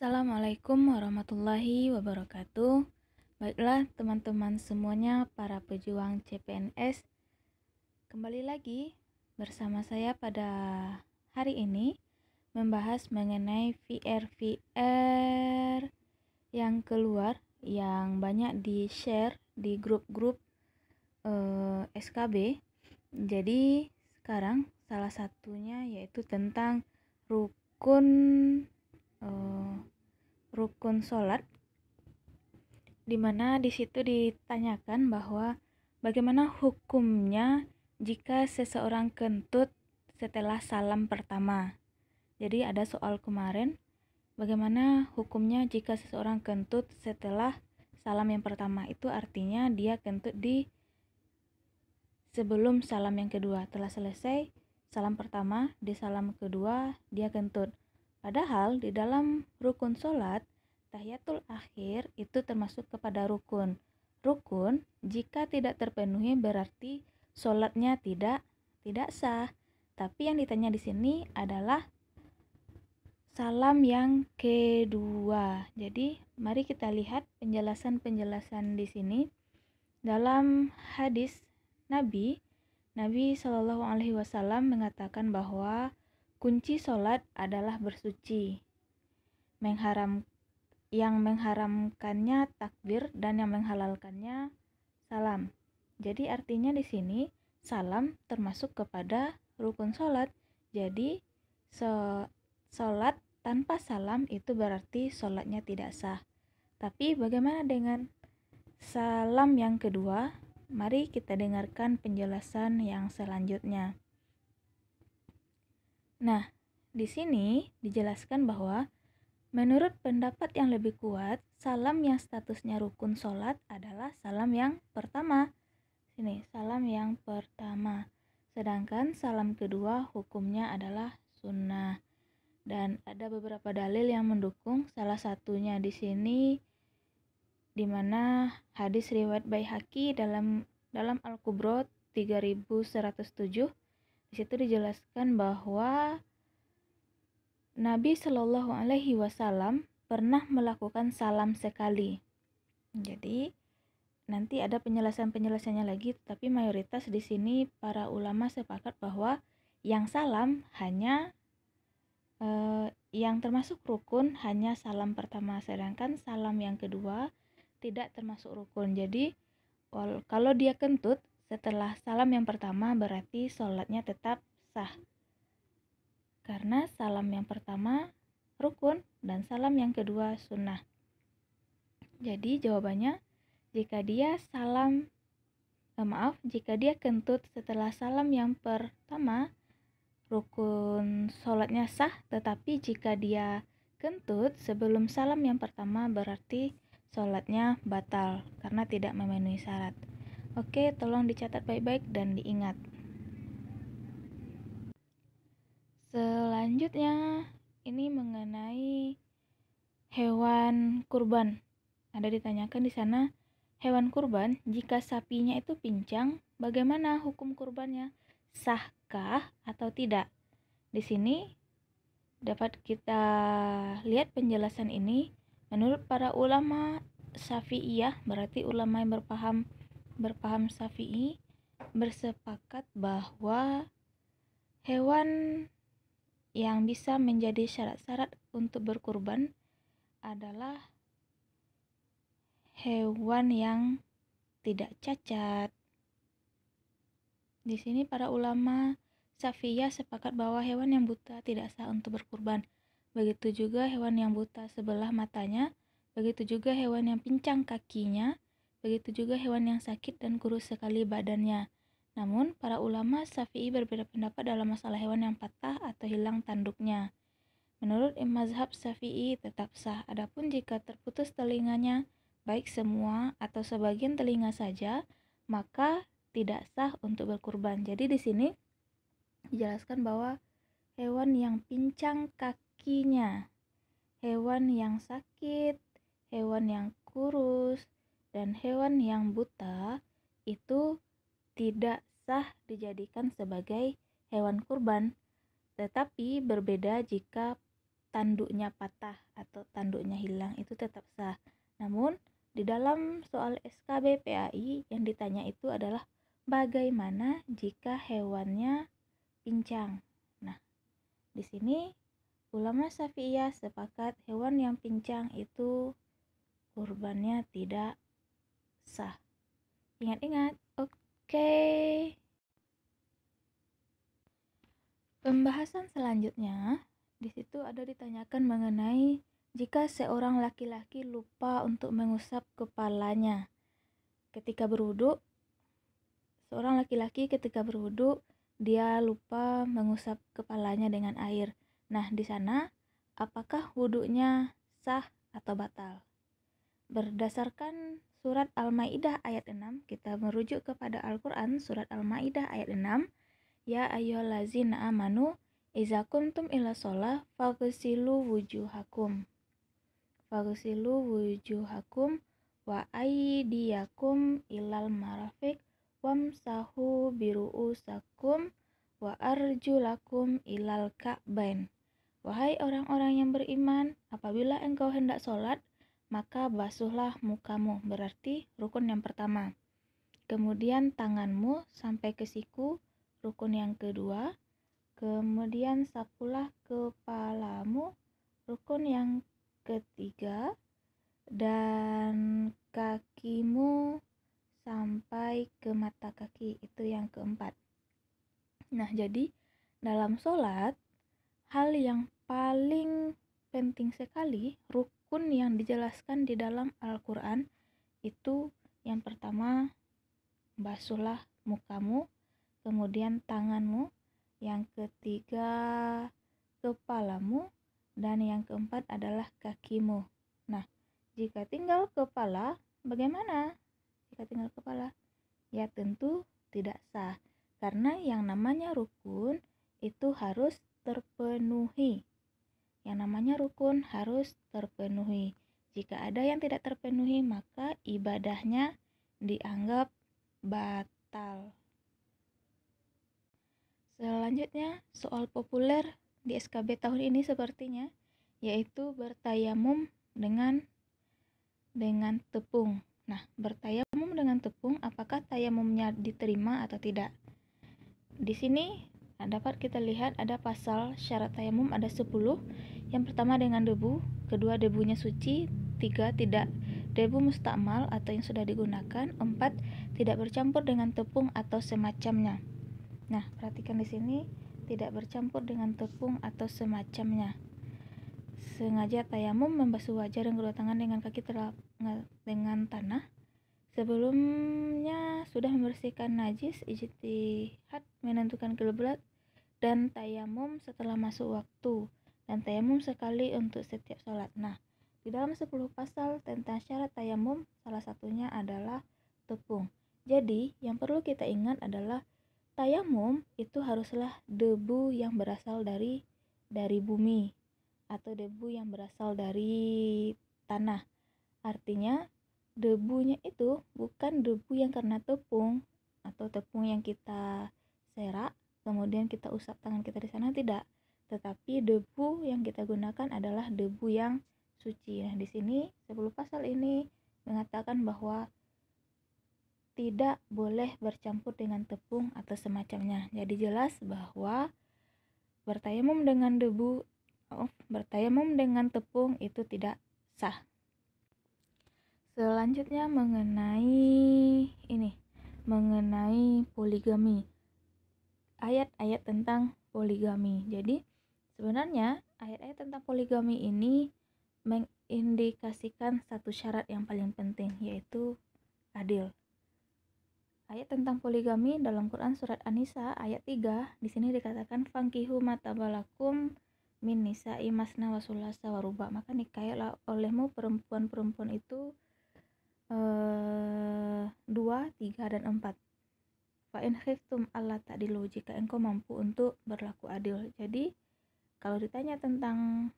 Assalamualaikum warahmatullahi wabarakatuh. Baiklah teman-teman semuanya, para pejuang CPNS, kembali lagi bersama saya pada hari ini membahas mengenai VR yang keluar, yang banyak di-share di grup-grup SKB. Jadi sekarang salah satunya yaitu tentang rukun rukun sholat, di mana di situ ditanyakan bahwa bagaimana hukumnya jika seseorang kentut setelah salam pertama. Jadi ada soal kemarin, bagaimana hukumnya jika seseorang kentut setelah salam yang pertama. Itu artinya dia kentut di sebelum salam yang kedua. Telah selesai salam pertama, di salam kedua dia kentut. Padahal di dalam rukun sholat, tahiyatul akhir itu termasuk kepada rukun. Rukun jika tidak terpenuhi berarti sholatnya tidak sah. Tapi yang ditanya di sini adalah salam yang kedua. Jadi mari kita lihat penjelasan di sini. Dalam hadis Nabi Shallallahu Alaihi Wasallam mengatakan bahwa kunci sholat adalah bersuci. Yang mengharamkannya takbir dan yang menghalalkannya salam. Jadi artinya di sini salam termasuk kepada rukun sholat. Jadi sholat tanpa salam itu berarti sholatnya tidak sah. Tapi bagaimana dengan salam yang kedua? Mari kita dengarkan penjelasan yang selanjutnya. Nah, di sini dijelaskan bahwa menurut pendapat yang lebih kuat, salam yang statusnya rukun sholat adalah salam yang pertama. Sini, salam yang pertama. Sedangkan salam kedua hukumnya adalah sunnah. Dan ada beberapa dalil yang mendukung. Salah satunya di sini di mana hadis riwayat Baihaqi dalam Al-Kubro 3107. Di situ dijelaskan bahwa Nabi Shallallahu Alaihi Wasallam pernah melakukan salam sekali. Jadi nanti ada penjelasannya lagi, tapi mayoritas di sini para ulama sepakat bahwa yang salam hanya yang termasuk rukun hanya salam pertama, sedangkan salam yang kedua tidak termasuk rukun. Jadi kalau dia kentut setelah salam yang pertama berarti sholatnya tetap sah, karena salam yang pertama rukun dan salam yang kedua sunnah. Jadi jawabannya, jika dia kentut setelah salam yang pertama, rukun sholatnya sah. Tetapi jika dia kentut sebelum salam yang pertama berarti sholatnya batal karena tidak memenuhi syarat. Oke, tolong dicatat baik-baik dan diingat. Selanjutnya ini mengenai hewan kurban. Ada ditanyakan di sana, hewan kurban jika sapinya itu pincang, bagaimana hukum kurbannya? Sahkah atau tidak? Di sini dapat kita lihat penjelasan ini. Menurut para ulama Syafi'iyah, berarti ulama yang berpaham Syafi'i, bersepakat bahwa hewan yang bisa menjadi syarat-syarat untuk berkurban adalah hewan yang tidak cacat. Di sini para ulama Syafi'iyah sepakat bahwa hewan yang buta tidak sah untuk berkurban. Begitu juga hewan yang buta sebelah matanya, begitu juga hewan yang pincang kakinya, begitu juga hewan yang sakit dan kurus sekali badannya. Namun, para ulama Syafi'i berbeda pendapat dalam masalah hewan yang patah atau hilang tanduknya. Menurut mazhab Syafi'i tetap sah. Adapun jika terputus telinganya, baik semua atau sebagian telinga saja, maka tidak sah untuk berkurban. Jadi di sini dijelaskan bahwa hewan yang pincang kakinya, hewan yang sakit, hewan yang kurus, dan hewan yang buta itu tidak sah dijadikan sebagai hewan kurban. Tetapi berbeda jika tanduknya patah atau tanduknya hilang itu tetap sah. Namun di dalam soal SKB PAI yang ditanya itu adalah bagaimana jika hewannya pincang. Nah, di sini ulama Syafi'iyah sepakat hewan yang pincang itu kurbannya tidak sah. Ingat-ingat. Oke. Pembahasan selanjutnya di situ ada ditanyakan mengenai jika seorang laki-laki lupa untuk mengusap kepalanya ketika berwudu. Seorang laki-laki ketika berwudu dia lupa mengusap kepalanya dengan air. Nah, di sana apakah wudunya sah atau batal? Berdasarkan surat Al-Maidah ayat 6, kita merujuk kepada Al-Qur'an surat Al-Maidah ayat 6. Ya ayyuhallazina amanu iza kuntum ila sholah faghsilu wujuhakum wa aydiyakum ilal marafiq wamsahu biru'usakum wa arjulakum ilal ka'bain. Wahai orang-orang yang beriman, apabila engkau hendak sholat, maka basuhlah mukamu, berarti rukun yang pertama. Kemudian tanganmu sampai ke siku, rukun yang kedua. Kemudian sapulah kepalamu, rukun yang ketiga. Dan kakimu sampai ke mata kaki, itu yang keempat. Nah, jadi dalam sholat, hal yang paling penting sekali, rukun yang dijelaskan di dalam Al-Quran, itu yang pertama, basuhlah mukamu, kemudian tanganmu, yang ketiga kepalamu, dan yang keempat adalah kakimu. Nah, jika tinggal kepala, bagaimana? Jika tinggal kepala, ya tentu tidak sah, karena yang namanya rukun itu harus terpenuhi. Yang namanya rukun harus terpenuhi. Jika ada yang tidak terpenuhi, maka ibadahnya dianggap batal. Selanjutnya, soal populer di SKB tahun ini sepertinya yaitu bertayamum dengan tepung. Nah, bertayamum dengan tepung, apakah tayamumnya diterima atau tidak? Di sini dapat kita lihat ada pasal syarat tayamum ada 10. Yang pertama dengan debu, kedua debunya suci, 3 tidak debu mustakmal atau yang sudah digunakan, 4 tidak bercampur dengan tepung atau semacamnya. Nah, perhatikan di sini tidak bercampur dengan tepung atau semacamnya. Sengaja tayamum membasuh wajah dan kedua tangan dengan kaki dengan tanah. Sebelumnya sudah membersihkan najis, ijtihad menentukan kiblat, dan tayamum setelah masuk waktu, dan tayamum sekali untuk setiap sholat. Nah, di dalam 10 pasal tentang syarat tayamum, salah satunya adalah tepung. Jadi, yang perlu kita ingat adalah tayamum itu haruslah debu yang berasal dari bumi atau debu yang berasal dari tanah. Artinya debunya itu bukan debu yang karena tepung atau tepung yang kita serak kemudian kita usap tangan kita di sana, tidak. Tetapi debu yang kita gunakan adalah debu yang suci. Nah, di sini 10 pasal ini mengatakan bahwa tidak boleh bercampur dengan tepung atau semacamnya. Jadi jelas bahwa bertayamum dengan tepung itu tidak sah. Selanjutnya mengenai poligami. Ayat-ayat tentang poligami. Jadi sebenarnya ayat-ayat tentang poligami ini mengindikasikan satu syarat yang paling penting, yaitu adil. Ayat tentang poligami dalam Quran surat An-Nisa ayat 3, di sini dikatakan fankihu matabalakum min nisa'i masna wa sulasa wa ruba. Maka nikahilah olehmu perempuan-perempuan itu 2, 3 dan 4. Fa in khiftum alla ta'dilu, jika engkau mampu untuk berlaku adil. Jadi kalau ditanya tentang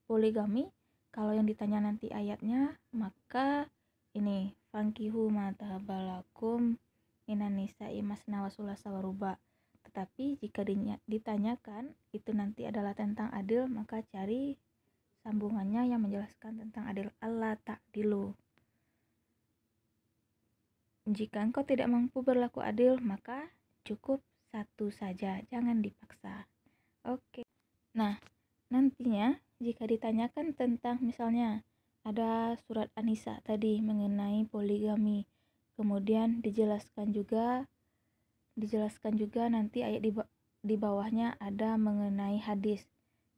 poligami, kalau yang ditanya nanti ayatnya, maka ini fankihu matabalakum minan nisa'i masna wa sulasa wa ruba. Tetapi jika ditanyakan itu nanti adalah tentang adil, maka cari sambungannya yang menjelaskan tentang adil. Allah ta'dilu. Jika engkau tidak mampu berlaku adil, maka cukup satu saja, jangan dipaksa. Oke. Nah, nantinya jika ditanyakan tentang misalnya ada surat An-Nisa tadi mengenai poligami, kemudian dijelaskan juga nanti ayat di bawahnya ada mengenai hadis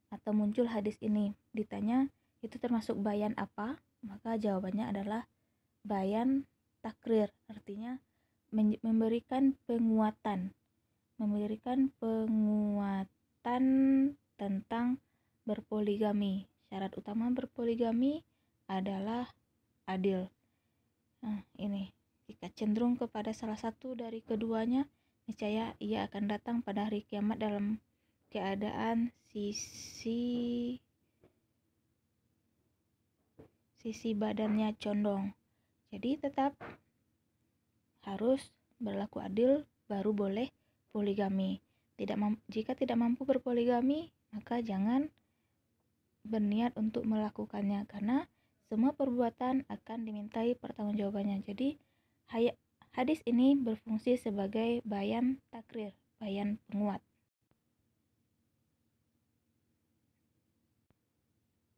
atau muncul hadis ini, ditanya itu termasuk bayan apa, maka jawabannya adalah bayan takrir, artinya memberikan penguatan tentang berpoligami. Syarat utama berpoligami adalah adil. Nah, ini jika cenderung kepada salah satu dari keduanya, niscaya ia akan datang pada hari kiamat dalam keadaan sisi badannya condong. Jadi tetap harus berlaku adil baru boleh poligami. Jika tidak mampu berpoligami, maka jangan berniat untuk melakukannya, karena semua perbuatan akan dimintai pertanggungjawabannya. Jadi hadis ini berfungsi sebagai bayan takrir, bayan penguat.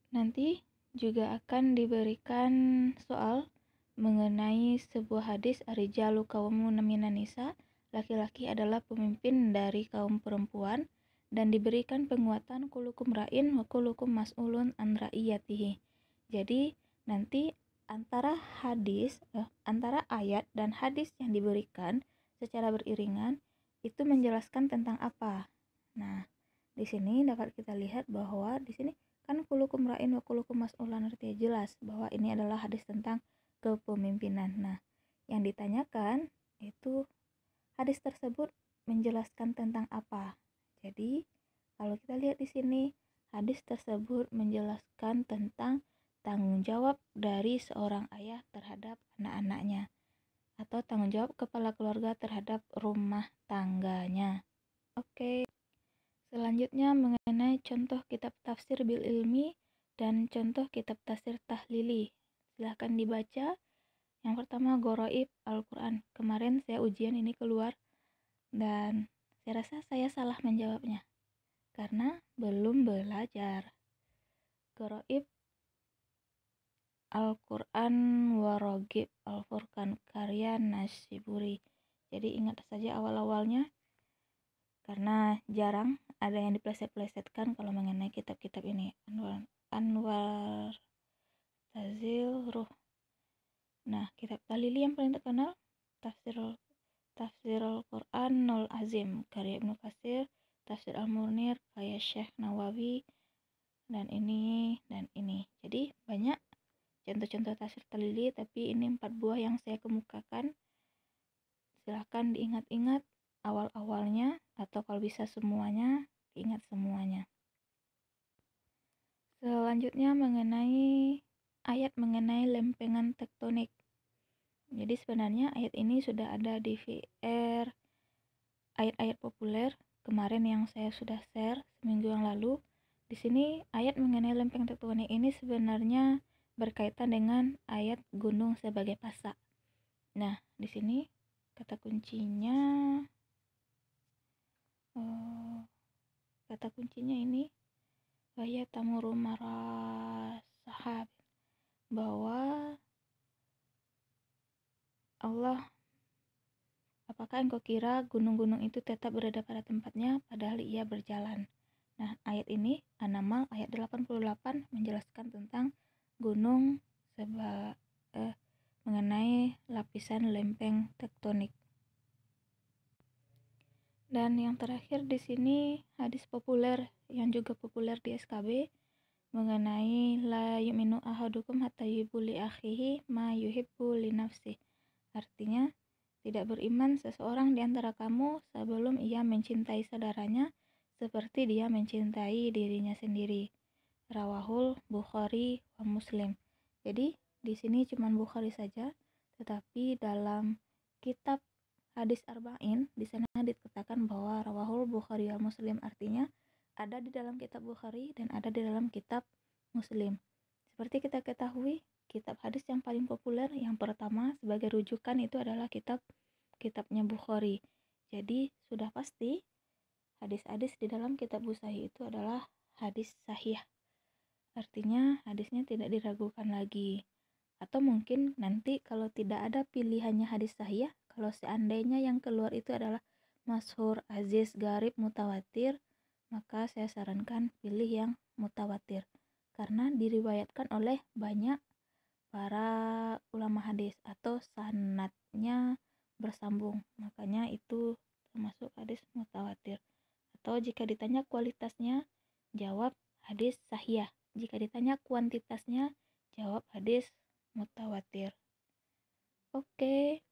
Nanti juga akan diberikan soal mengenai sebuah hadis, ar-rijalu qawwamuna minan nisa, laki-laki adalah pemimpin dari kaum perempuan, dan diberikan penguatan kulukum ra'in wa kulukum mas'ulun an ra'iyatihi. Jadi nanti antara ayat dan hadis yang diberikan secara beriringan itu menjelaskan tentang apa. Nah, di sini dapat kita lihat bahwa di sini kan kulukum ra'in wa kulukum mas'ulan, artinya jelas bahwa ini adalah hadis tentang kepemimpinan. Nah, yang ditanyakan itu hadis tersebut menjelaskan tentang apa. Jadi, kalau kita lihat di sini, hadis tersebut menjelaskan tentang tanggung jawab dari seorang ayah terhadap anak-anaknya, atau tanggung jawab kepala keluarga terhadap rumah tangganya. Oke. Selanjutnya mengenai contoh kitab tafsir bil ilmi dan contoh kitab tafsir tahlili. Silahkan dibaca. Yang pertama Gharaib Al-Quran. Kemarin saya ujian ini keluar dan saya rasa saya salah menjawabnya karena belum belajar. Gharaib Al-Quran Warogib Al-Furqan karya Nasyiburi. Jadi ingat saja awal-awalnya, karena jarang ada yang dipleset-plesetkan kalau mengenai kitab-kitab ini. Anwar Tazil Ruh. Nah, kitab tahlili yang paling terkenal Tafsir Al-Quran Nul Azim karya Ibnu Katsir, Tafsir Al-Munir karya Syekh Nawawi, dan ini. Jadi banyak contoh-contoh tafsir tahlili, tapi ini 4 buah yang saya kemukakan. Silahkan diingat-ingat awal-awalnya, atau kalau bisa semuanya, diingat semuanya. Selanjutnya mengenai ayat mengenai lempengan tektonik. Jadi sebenarnya ayat ini sudah ada di VR ayat-ayat populer kemarin yang saya sudah share seminggu yang lalu. Di sini ayat mengenai lempeng tektonik ini sebenarnya berkaitan dengan ayat gunung sebagai pasak. Nah, di sini kata kuncinya ini wahya tamuru marah sahab, bahwa Allah, apakah engkau kira gunung-gunung itu tetap berada pada tempatnya padahal ia berjalan. Nah, ayat ini An-Naml ayat 88 menjelaskan tentang gunung mengenai lapisan lempeng tektonik. Dan yang terakhir di sini hadis populer yang juga populer di SKB mengenai la yu'minu ahadukum hatta yuhibbu li akhihi ma yuhibbu li nafsihi. Artinya, tidak beriman seseorang di antara kamu sebelum ia mencintai saudaranya seperti dia mencintai dirinya sendiri. Rawahul Bukhari wa Muslim. Jadi, di sini cuma Bukhari saja, tetapi dalam kitab hadis Arba'in di sana dikatakan bahwa rawahul Bukhari wa Muslim, artinya ada di dalam kitab Bukhari dan ada di dalam kitab Muslim. Seperti kita ketahui, kitab hadis yang paling populer yang pertama sebagai rujukan itu adalah kitabnya Bukhari. Jadi sudah pasti hadis-hadis di dalam kitab Sahih itu adalah hadis sahih. Artinya hadisnya tidak diragukan lagi. Atau mungkin nanti kalau tidak ada pilihannya hadis sahih, kalau seandainya yang keluar itu adalah masyhur, aziz, garib, mutawatir, maka saya sarankan pilih yang mutawatir. Karena diriwayatkan oleh banyak para ulama hadis atau sanadnya bersambung. Makanya itu termasuk hadis mutawatir. Atau jika ditanya kualitasnya, jawab hadis sahih. Jika ditanya kuantitasnya, jawab hadis mutawatir. Oke,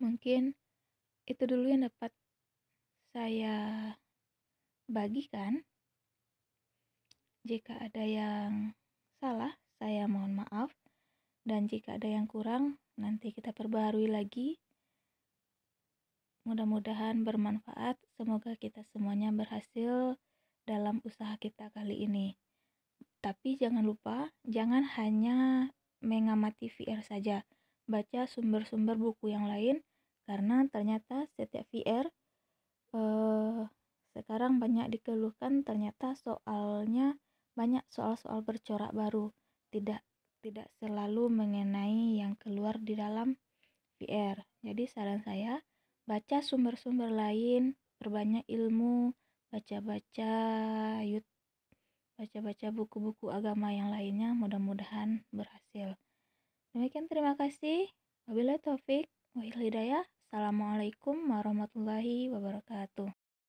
mungkin itu dulu yang dapat saya bagikan. Jika ada yang salah, saya mohon maaf. Dan jika ada yang kurang, nanti kita perbaharui lagi. Mudah-mudahan bermanfaat. Semoga kita semuanya berhasil dalam usaha kita kali ini. Tapi jangan lupa, jangan hanya mengamati VR saja. Baca sumber-sumber buku yang lain, karena ternyata setiap VR sekarang banyak dikeluhkan, ternyata soalnya banyak soal-soal bercorak baru. Tidak selalu mengenai yang keluar di dalam VR. Jadi saran saya, baca sumber-sumber lain, perbanyak ilmu, baca-baca buku-buku agama yang lainnya, mudah-mudahan berhasil. Demikian, terima kasih. Wabillahi taufik wal hidayah. Assalamualaikum warahmatullahi wabarakatuh.